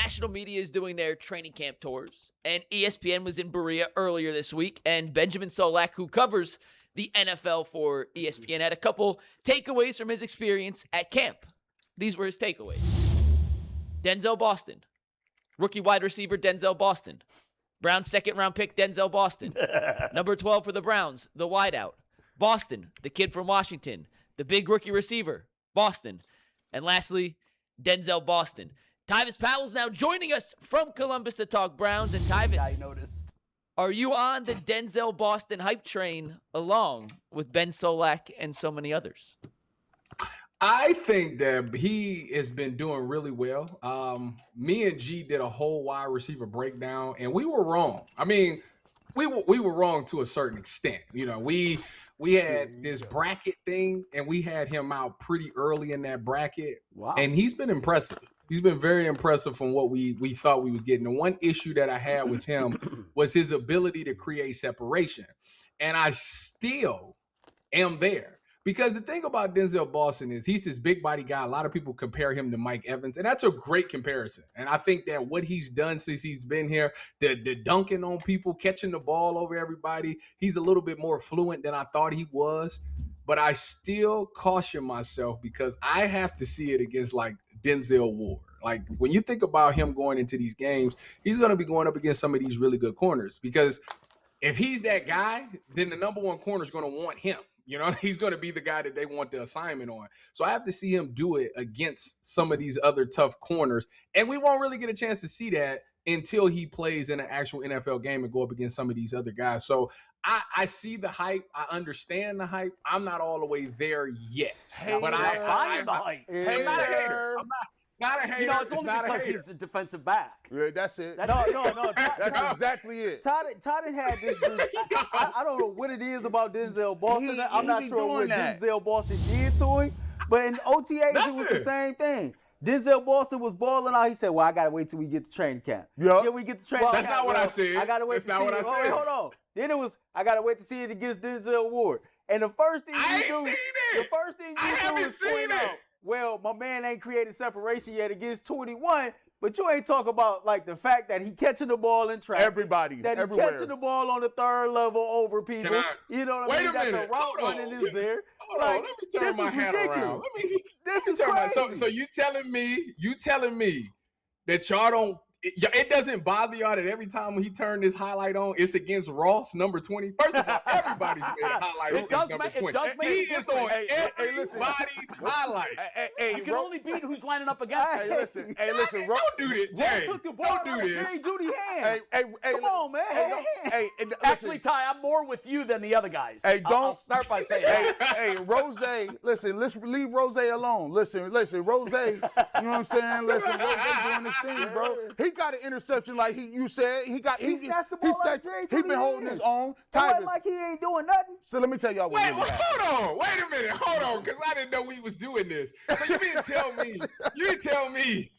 national media is doing their training camp tours, and ESPN was in Berea earlier this week, and Benjamin Solak, who covers the NFL for ESPN, had a couple takeaways from his experience at camp. These were his takeaways. Denzel Boston, rookie wide receiver Denzel Boston. Browns' second-round pick, Denzel Boston. Number 12 for the Browns, the wideout. Boston, the kid from Washington. The big rookie receiver, Boston. And lastly, Denzel Boston. Tyvis Powell's now joining us from Columbus to talk Browns. And Tyvis, I noticed. Are you on the Denzel Boston hype train along with Ben Solak and so many others? I think that he has been doing really well. Me and G did a whole wide receiver breakdown, and we were wrong. I mean, we were wrong to a certain extent. You know, we had this bracket thing, and we had him out pretty early in that bracket. Wow. And he's been impressive. He's been very impressive from what we thought we was getting. The one issue that I had with him was his ability to create separation. And I still am there. Because the thing about Denzel Boston is he's this big body guy. A lot of people compare him to Mike Evans, and that's a great comparison. And I think that what he's done since he's been here, the dunking on people, catching the ball over everybody, he's a little bit more fluent than I thought he was. But I still caution myself because I have to see it against like Denzel Ward. Like when you think about him going into these games, he's going to be going up against some of these really good corners because if he's that guy, then the number one corner is going to want him. You know, he's going to be the guy that they want the assignment on. So I have to see him do it against some of these other tough corners. And we won't really get a chance to see that until he plays in an actual NFL game and go up against some of these other guys. So I see the hype. I understand the hype. I'm not all the way there yet. But I'm the hype. I'm not a hater. I'm not a hater. You know, it's only because he's a defensive back. Yeah, that's it. No. That's exactly it. Todd had this dude. I don't know what it is about Denzel Boston. I'm not sure what Denzel Boston did to him. But in OTAs, it was the same thing. Denzel Boston was balling out. He said, well, I got to wait till we get to training camp. Yep. Yeah, we get to training camp. That's not what I said. I got to wait to see it. That's not what I said. Hold on. Then it was, I got to wait to see it against Denzel Ward. And the first thing you do, the first thing you do is point out, well, my man ain't created separation yet against 21, but you ain't talking about like the fact that he catching the ball in traffic. Everybody, that he everywhere. Catching the ball on the third level over people. You know what I mean? Wait a minute. The route running is there. Hold on, let me turn my hat around. This is crazy. So you telling me that y'all don't, it doesn't bother y'all that every time when he turned this highlight on, it's against Ross, number 20? First of all, everybody's made a highlight against number 20. He is on everybody's highlight. You can only beat who's lining up against him. Hey, listen. Don't do this, Jay. Took the ball Don't do this. Jerry Judy hand. Come on, man. Actually, Ty, I'm more with you than the other guys. Hey, I'll start by saying that. Hey, Rose, listen, let's leave Rose alone. Listen, Rose, you know what I'm saying? Listen, Rose doing this thing, bro. He got an interception like you said. He snatched the ball like Jerry Judy. He been holding his own. It wasn't like he ain't doing nothing. So let me tell y'all what really happened. Hold on. Wait a minute. Hold on, because I didn't know we was doing this. So you didn't tell me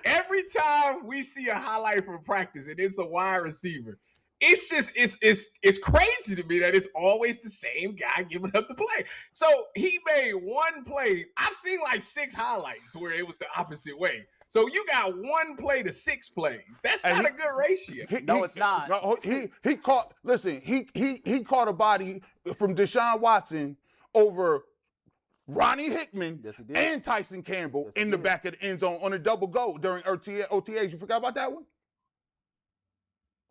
every time we see a highlight from practice and it's a wide receiver, it's just it's crazy to me that it's always the same guy giving up the play. So he made one play. I've seen like 6 highlights where it was the opposite way. So you got 1 play to 6 plays. That's not a good ratio. No, it's not. No, he caught. Listen, he caught a body from Deshaun Watson over Ronnie Hickman and Tyson Campbell in the back of the end zone on a double go during OTAs. You forgot about that one?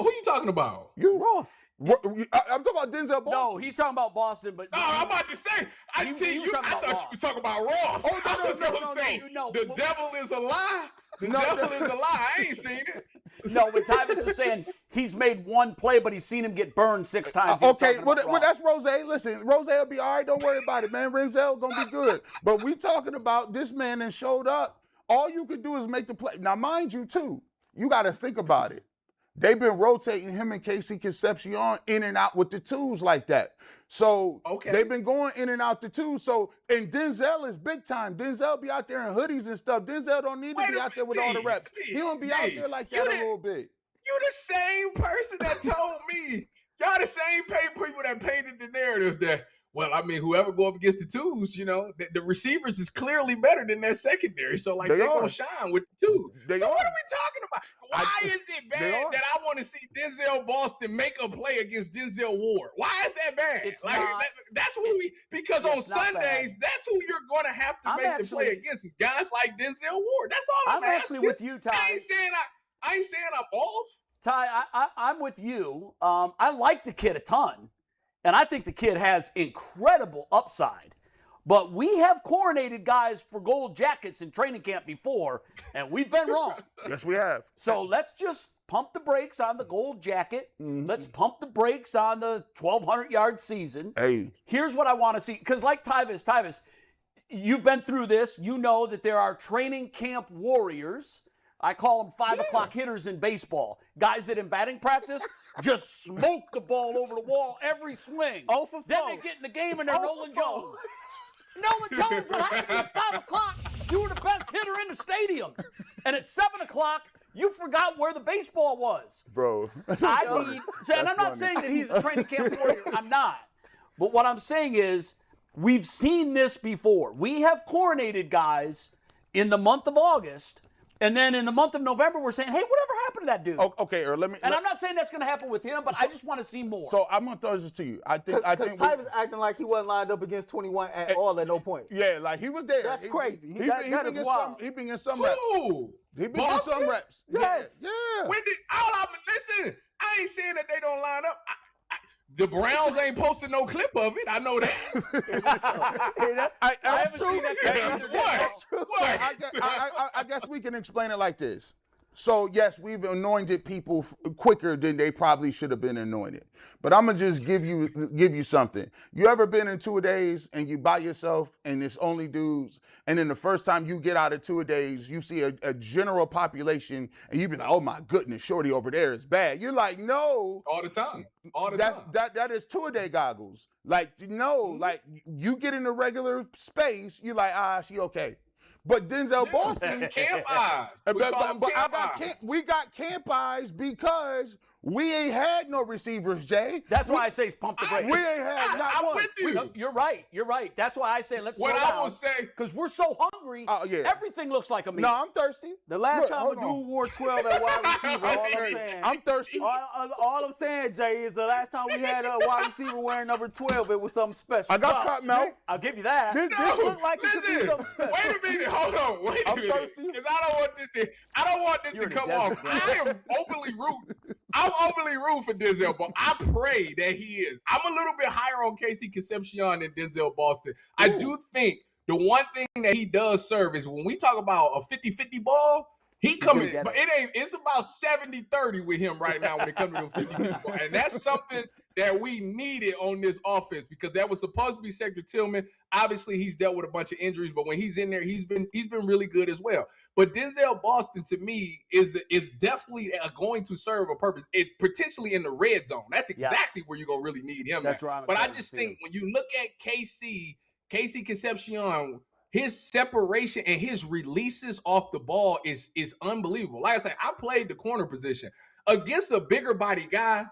Who you talking about? You, Ross. I'm talking about Denzel Boston. No, he's talking about Boston, but no, I'm about to say. I thought you were talking about Ross. Oh, I was gonna say the devil is a lie. The devil is a lie. I ain't seen it. No, but Tyvis was saying he's made 1 play, but he's seen him get burned 6 times. Okay, well that's Rose. Listen, Rose will be all right. Don't worry about it, man. Renzel gonna be good. But we talking about this man that showed up. All you could do is make the play. Now, mind you, too, you got to think about it. They've been rotating him and Casey Concepcion in and out with the twos like that. So they've been going in and out the twos. So, and Denzel is big time. Denzel be out there in hoodies and stuff. Denzel don't need to be out there with all the reps. He don't be out there like that a little bit. You the same person that told me. Y'all the same people that painted the narrative that, Well, I mean, whoever go up against the twos, the receivers is clearly better than that secondary. So, like, they're going to shine with the twos. So, what are we talking about? Why is it bad that I want to see Denzel Boston make a play against Denzel Ward? Why is that bad? That's who because on Sundays, that's who you're going to have to make the play against is guys like Denzel Ward. That's all I'm asking. Actually with you, Ty. I ain't saying I'm off. Ty, I'm with you. I like the kid a ton. And I think the kid has incredible upside. But we have coronated guys for gold jackets in training camp before, and we've been wrong. Yes, we have. So let's just pump the brakes on the gold jacket. Mm-hmm. Let's pump the brakes on the 1,200-yard season. Hey. Here's what I want to see. Because like Tyvis, you've been through this. You know that there are training camp warriors. I call them 5 o'clock hitters in baseball. Guys that in batting practice just smoke the ball over the wall every swing. Oh, for then they get in the game and they're Nolan Jones. Nolan Jones, what happened at 5 o'clock? You were the best hitter in the stadium. And at 7 o'clock, you forgot where the baseball was. Bro. And I'm not saying that he's a training camp warrior. I'm not. But what I'm saying is we've seen this before. We have coronated guys in the month of August. And then in the month of November, we're saying, hey, whatever happened to that dude? Okay, Earl, I'm not saying that's going to happen with him, but I just want to see more. So I'm going to throw this to you. I think Tyvis acting like he wasn't lined up against 21 at all at no point. Yeah, like he was there. That's crazy. That is wild. He been in some reps. He been in some reps. Yes. Yeah. Listen, I ain't saying that they don't line up. The Browns ain't posting no clip of it. I know that. I haven't seen that either. That's true. I guess we can explain it like this. So, yes, we've anointed people quicker than they probably should have been anointed. But I'm going to just give you something. You ever been in 2 days and you by yourself and it's only dudes, and then the first time you get out of 2 days, you see a general population and you be like, oh, my goodness, shorty over there is bad. You're like, no. All the time. That is 2-a-day goggles. Like, no, like you get in a regular space, you're like, she okay. But Denzel Boston, camp eyes. We got camp eyes because we ain't had no receivers, Jay. That's why I say pump the brakes. We ain't had not one. I'm with you. You're right. That's why I say let's slow down. What I will say, because we're so hungry, everything looks like a meal. No, I'm thirsty. The last time a dude wore 12 at wide receiver, all I'm saying. I'm thirsty. All I'm saying, Jay, is the last time we had a wide receiver wearing number 12, it was something special. I got cotton mouth. I'll give you that. This looked like it could be something special. Wait a minute. Hold on. Wait a minute. Because I don't want this to come off. I am openly rooting. I'm openly rooting for Denzel, but I pray that he is. I'm a little bit higher on Casey Concepcion than Denzel Boston. I do think the one thing that he does serve is when we talk about a 50-50 ball, he coming, but it's about 70-30 with him right now when it comes to the 50-50 ball. And that's something that we needed on this offense because that was supposed to be Sector Tillman. Obviously, he's dealt with a bunch of injuries, but when he's in there, he's been really good as well. But Denzel Boston, to me, is definitely going to serve a purpose. It potentially in the red zone. That's exactly where you're gonna really need him. That's right. But I just think when you look at Casey Concepcion, his separation and his releases off the ball is unbelievable. Like I said, I played the corner position against a bigger body guy.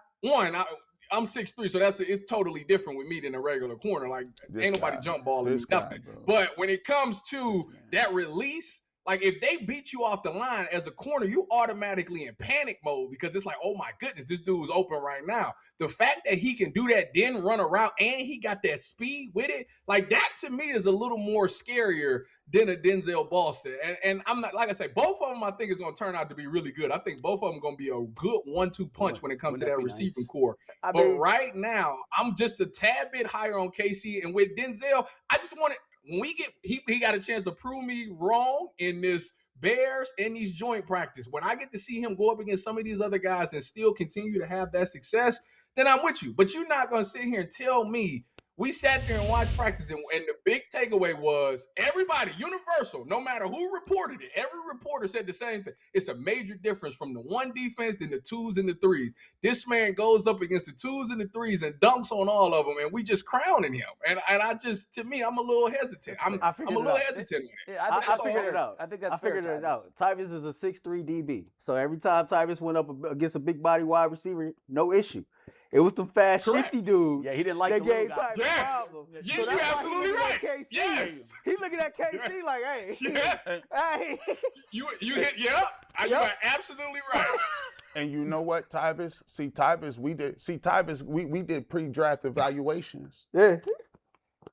I'm 6'3", so it's totally different with me than a regular corner. Like ain't nobody jump balling nothing. But when it comes to that release, like if they beat you off the line as a corner, you automatically in panic mode because it's like, oh my goodness, this dude's open right now. The fact that he can do that, then run around, and he got that speed with it, like that to me is a little more scarier than a Denzel Boston. And I'm not, like I say, both of them I think is going to turn out to be really good. I think both of them going to be a good 1-2 punch when it comes to that receiving core. But right now, I'm just a tad bit higher on KC. And with Denzel, I just want to, when we get, he got a chance to prove me wrong in this Bears and these joint practice. When I get to see him go up against some of these other guys and still continue to have that success, then I'm with you. But you're not going to sit here and tell me we sat there and watched practice, and the big takeaway was everybody, universal, no matter who reported it, every reporter said the same thing. It's a major difference from the one defense than the twos and the threes. This man goes up against the twos and the threes and dunks on all of them, and we just crowning him. And I just, to me, I'm a little hesitant. I'm a little hesitant on it. Yeah, I figured it out. I think I figured it out. Tyvis is a 6'3" DB. So every time Tyvis went up against a big body wide receiver, no issue. It was the fast, Correct. shifty dudes. Yeah, he didn't like that the little gave guy. Tyvis Yes. problem. Yeah, So you're that's why he absolutely looking at right. KC. Yes. He looking at KC like, hey. Yes. Hey. You hit, yep. You are absolutely right. And you know what, Tyvis? See, Tyvis, we did pre-draft evaluations. Yeah.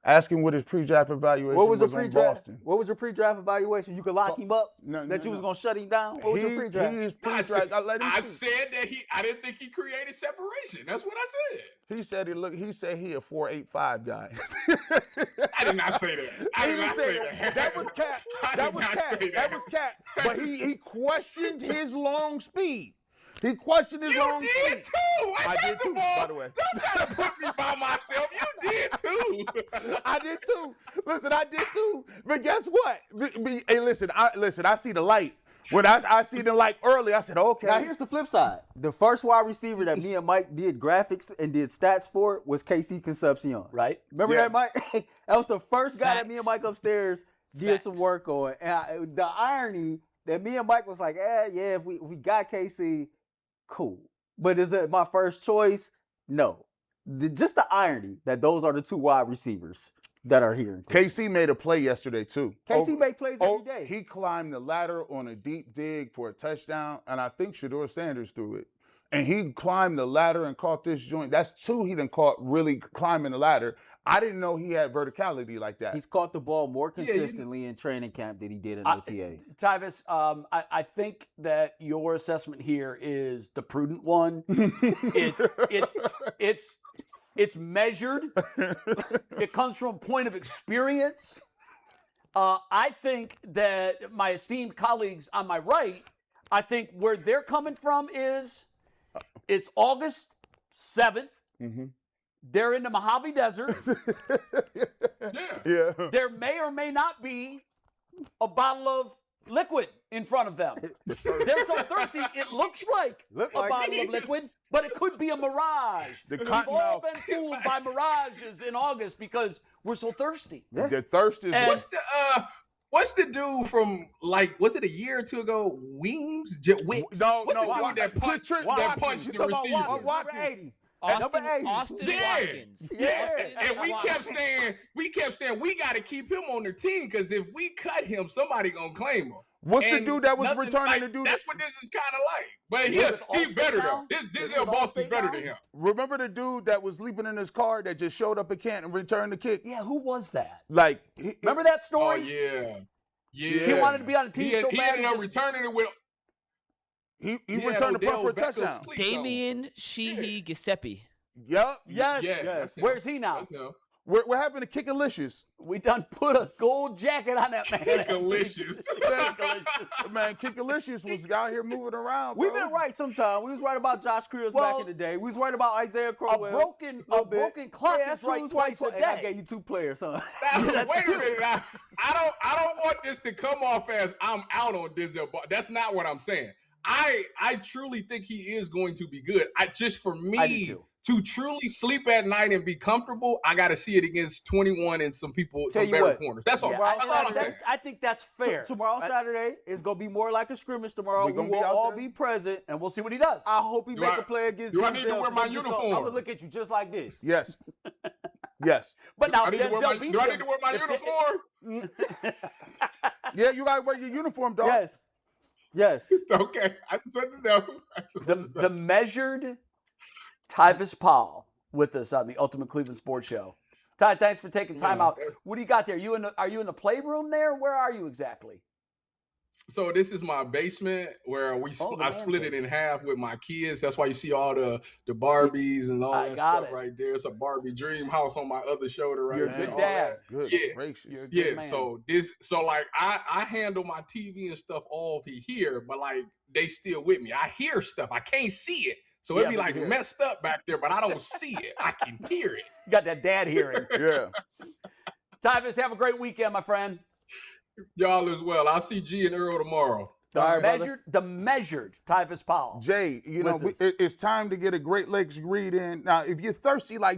Ask him what his pre-draft evaluation What was your on pre-draft? Boston. What was your pre-draft evaluation? You could lock him up? No, that no, you was no. gonna shut him down? What was your pre-draft? His I pre-draft. said, I let him I see. said that I didn't think he created separation. That's what I said. He said he said he a 4.85 guy. I did not say that. I did not say that. That was cap. I That did was not cap. say That was cap. But he questions his long speed. He questioned his You long did speed. too. I did First too, of all, by the way. Don't try to put me by myself. You did too. I did too. Listen, I did too. But guess what? Hey, listen, I see the light. When I see the light early, I said, okay. Now here's the flip side. The first wide receiver that me and Mike did graphics and did stats for was KC Concepcion. Right? Remember Yeah. that, Mike? That was the first guy that me and Facts. Mike upstairs did some work on. And the irony that me and Mike was like, yeah, if we got KC, cool. But is it my first choice? No. Just the irony that those are the two wide receivers that are here. KC made a play yesterday too. KC make plays every day. He climbed the ladder on a deep dig for a touchdown, and I think Shedeur Sanders threw it. And he climbed the ladder and caught this joint. That's two he done caught really climbing the ladder. I didn't know he had verticality like that. He's caught the ball more consistently in training camp than he did in OTAs. Tyvis, I think that your assessment here is the prudent one. It's measured. It comes from a point of experience. I think that my esteemed colleagues on my right, I think where they're coming from is it's August 7th. Mm-hmm. They're in the Mojave Desert. Yeah. There may or may not be a bottle of liquid in front of them. They're so thirsty, it looks like Look a like bottle of liquid, but it could be a mirage. The We've cottonmouth- all been fooled by mirages in August because we're so thirsty. The thirst is And- What's the dude from, like, was it a year or two ago? Weems? Wicks? No, What's no, the dude that punched Watkins. the You talking receiver? about Watkins. Austin, Number 80. Austin Yeah. Watkins. Yeah, Austin and we kept Watkins. saying we got to keep him on the team because if we cut him, somebody gonna claim him. What's the And dude that was nothing returning like- the dude? That's what this is kind of like. But Is it he's Allstate better now? though. Is it Denzel Boston's Allstate better now? than him. Remember the dude that was sleeping in his car that just showed up at Canton and returned the kick? Yeah, who was that? Like, Remember that Oh story? yeah. He wanted to be on the team so He bad. ended up returning it with. he had returned the punt for a Odell Beckham's touchdown. cleats on. Damian Sheehy Giuseppe. Yep. Yes. Yeah, that's him. Where's he now? That's him. What happened to Kickalicious? We done put a gold jacket on that man. Delicious. Man, Kickalicious was out here moving around. We've bro. been right sometimes. We was right about Josh Cribs Well, back in the day. We was right about Isaiah Crowell. A broken clock Yeah, is that's true. right We was twice a And I day. gave you two players, huh? Now, wait a minute. I don't want this to come off as I'm out on Denzel Boston. That's not what I'm saying. I truly think he is going to be good. Just for I do me too. to truly sleep at night and be comfortable, I got to see it against 21 and some people, Tell some you better what. corners. That's all. Yeah, That's all I'm saying. I think that's fair. Tomorrow, Saturday, it's going to be more like a scrimmage tomorrow. We We gonna will be out all there? be present. And we'll see what he does. I hope he Do make I- a play against do I need to Denzel, wear my 'cause I'm uniform? going to look at you just like this. Yes. Yes. But now I need to wear my- Denzel beats do I him. need to wear my uniform? Yeah, you gotta wear your uniform, dog. Yes. Yes. Okay. I just want to know. The measured Tyvis Powell with us on the Ultimate Cleveland Sports Show. Ty, thanks for taking time out. What do you got there? Are you in the playroom there? Where are you exactly? So this is my basement where I split it in half with my kids. That's why you see all the Barbies and all I that got stuff it. right there. It's a Barbie dream house on my other shoulder right You're a there. good all dad. that. Good Yeah. gracious. You're a good Yeah, man. so like I handle my TV and stuff off here, but like they still with me. I hear stuff. I can't see it. So Yeah, it'd be but like you hear it. messed up back there, but I don't see it. I can hear it. You got that dad hearing. Yeah. Tyvis, have a great weekend, my friend. Y'all as well. I'll see G and Earl tomorrow. The All right, brother. measured Tyvis Powell. Jay, you know, With us. it's time to get a Great Lakes read in. Now, if you're thirsty like